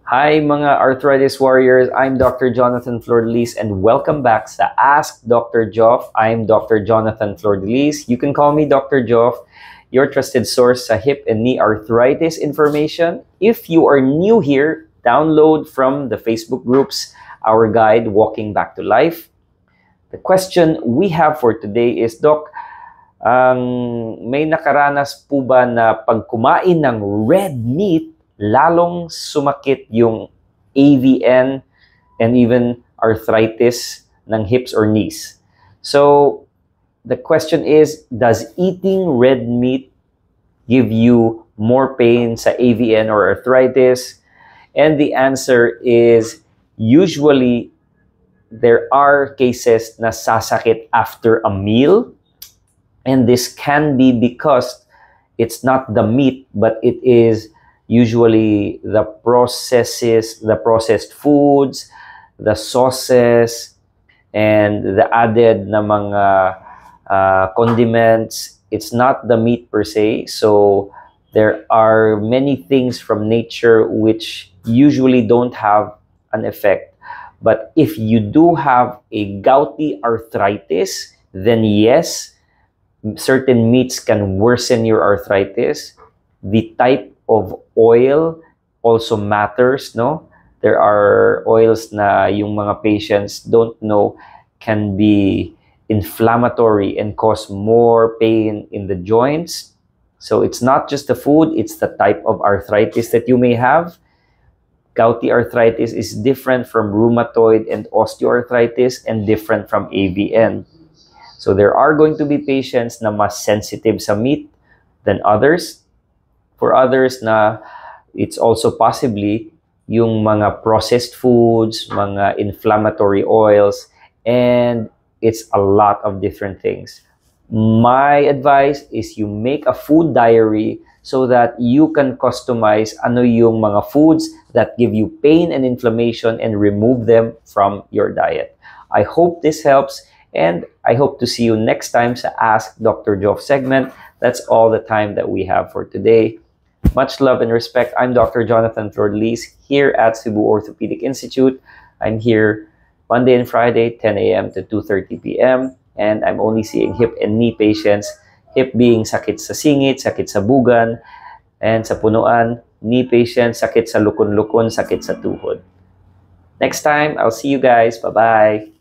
Hi mga arthritis warriors, I'm Dr. Jonathan Flordelis and welcome back sa Ask Dr. Joff. I'm Dr. Jonathan Flordelis. You can call me Dr. Joff, your trusted source sa hip and knee arthritis information. If you are new here, download from the Facebook groups our guide, Walking Back to Life. The question we have for today is, Doc, may nakaranas po ba na pag kumain ng red meat, lalong sumakit yung AVN and even arthritis ng hips or knees? So, the question is, does eating red meat give you more pain sa AVN or arthritis? And the answer is, usually, there are cases na sasakit after a meal. And this can be because it's not the meat, but it is usually the processed foods, the sauces, and the added na mga condiments. It's not the meat per se. So there are many things from nature which usually don't have an effect. But if you do have a gouty arthritis, then yes, certain meats can worsen your arthritis. The type of oil also matters, no? There are oils na yung mga patients don't know can be inflammatory and cause more pain in the joints. So it's not just the food, it's the type of arthritis that you may have. Gouty arthritis is different from rheumatoid and osteoarthritis and different from AVN. So there are going to be patients na mas sensitive sa meat than others. For others na it's also possibly yung mga processed foods, mga inflammatory oils, and it's a lot of different things. My advice is you make a food diary so that you can customize ano yung mga foods that give you pain and inflammation and remove them from your diet. I hope this helps. And I hope to see you next time sa Ask Dr. Joff segment. That's all the time that we have for today. Much love and respect. I'm Dr. Jonathan Flordelis here at Cebu Orthopedic Institute. I'm here Monday and Friday, 10 a.m. to 2:30 p.m. And I'm only seeing hip and knee patients. Hip being sakit sa singit, sakit sa bugan, and sa punuan. Knee patients, sakit sa lukon-lukon, sakit sa tuhod. Next time, I'll see you guys. Bye-bye.